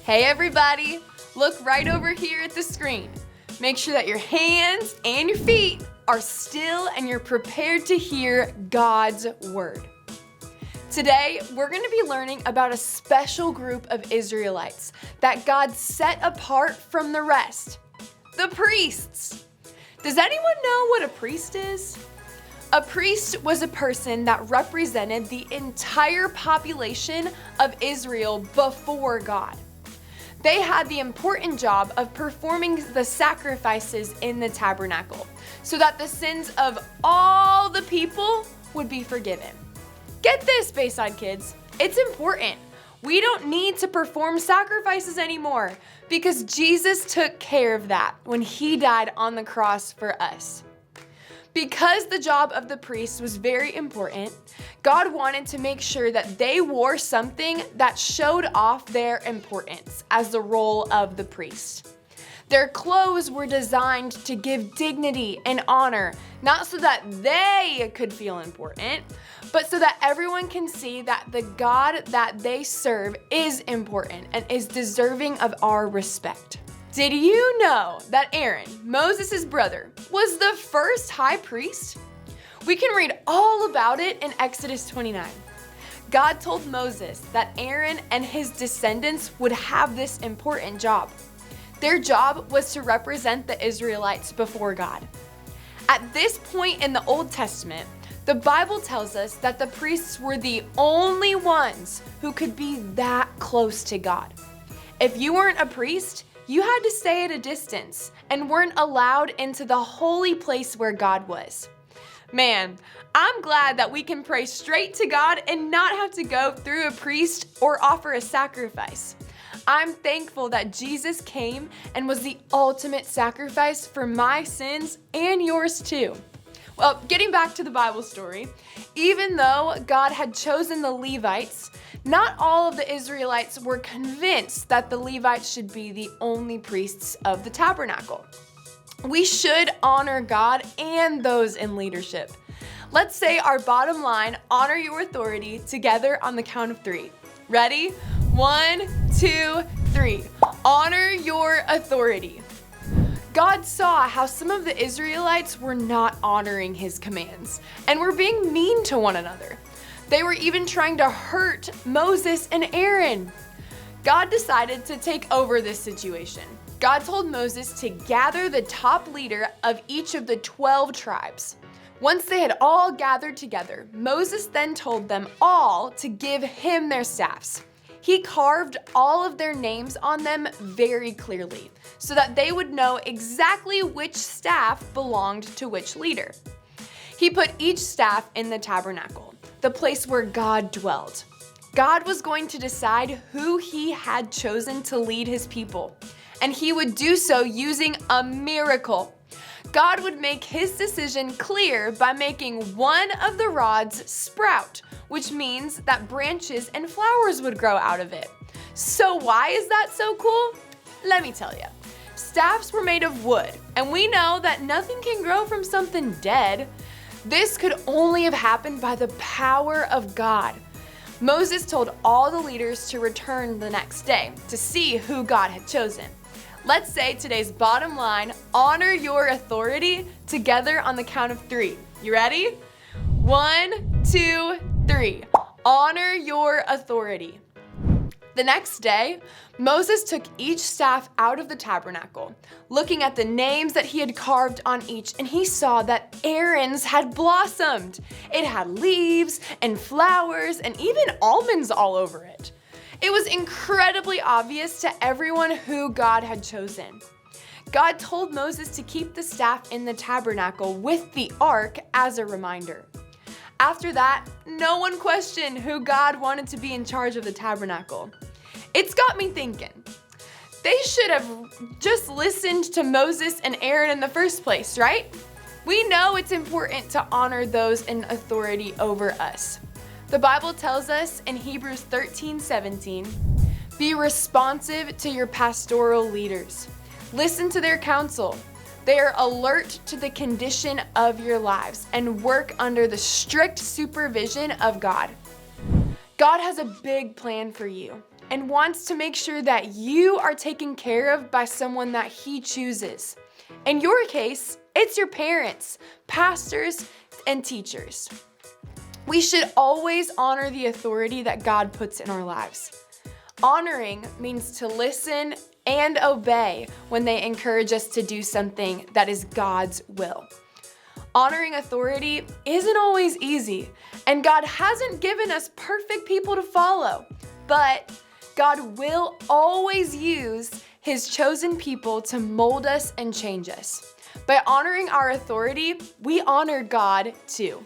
Hey everybody, look right over here at the screen. Make sure that your hands and your feet are still and you're prepared to hear God's word. Today, we're going to be learning about a special group of Israelites that God set apart from the rest, the priests. Does anyone know what a priest is? A priest was a person that represented the entire population of Israel before God. They had the important job of performing the sacrifices in the tabernacle so that the sins of all the people would be forgiven. Get this, Bayside Kids, it's important. We don't need to perform sacrifices anymore because Jesus took care of that when he died on the cross for us. Because the job of the priest was very important, God wanted to make sure that they wore something that showed off their importance as the role of the priest. Their clothes were designed to give dignity and honor, not so that they could feel important, but so that everyone can see that the God that they serve is important and is deserving of our respect. Did you know that Aaron, Moses' brother, was the first high priest? We can read all about it in Exodus 29. God told Moses that Aaron and his descendants would have this important job. Their job was to represent the Israelites before God. At this point in the Old Testament, the Bible tells us that the priests were the only ones who could be that close to God. If you weren't a priest, you had to stay at a distance and weren't allowed into the holy place where God was. Man, I'm glad that we can pray straight to God and not have to go through a priest or offer a sacrifice. I'm thankful that Jesus came and was the ultimate sacrifice for my sins and yours too. Well, getting back to the Bible story, even though God had chosen the Levites, not all of the Israelites were convinced that the Levites should be the only priests of the tabernacle. We should honor God and those in leadership. Let's say our bottom line, honor your authority, together on the count of 3. Ready? 1, 2, 3. Honor your authority. God saw how some of the Israelites were not honoring his commands and were being mean to one another. They were even trying to hurt Moses and Aaron. God decided to take over this situation. God told Moses to gather the top leader of each of the 12 tribes. Once they had all gathered together, Moses then told them all to give him their staffs. He carved all of their names on them very clearly so that they would know exactly which staff belonged to which leader. He put each staff in the tabernacle, the place where God dwelled. God was going to decide who he had chosen to lead his people, and he would do so using a miracle. God would make his decision clear by making one of the rods sprout, which means that branches and flowers would grow out of it. So why is that so cool? Let me tell you. Staffs were made of wood, and we know that nothing can grow from something dead. This could only have happened by the power of God. Moses told all the leaders to return the next day to see who God had chosen. Let's say today's bottom line, honor your authority, together on the count of 3. You ready? 1, 2, 3. Honor your authority. The next day, Moses took each staff out of the tabernacle, looking at the names that he had carved on each, and he saw that Aaron's had blossomed. It had leaves and flowers and even almonds all over it. It was incredibly obvious to everyone who God had chosen. God told Moses to keep the staff in the tabernacle with the ark as a reminder. After that, no one questioned who God wanted to be in charge of the tabernacle. It's got me thinking. They should have just listened to Moses and Aaron in the first place, right? We know it's important to honor those in authority over us. The Bible tells us in Hebrews 13:17, be responsive to your pastoral leaders. Listen to their counsel. They are alert to the condition of your lives and work under the strict supervision of God. God has a big plan for you. and wants to make sure that you are taken care of by someone that He chooses. In your case, it's your parents, pastors, and teachers. We should always honor the authority that God puts in our lives. Honoring means to listen and obey when they encourage us to do something that is God's will. Honoring authority isn't always easy, and God hasn't given us perfect people to follow, but God will always use His chosen people to mold us and change us. By honoring our authority, we honor God too.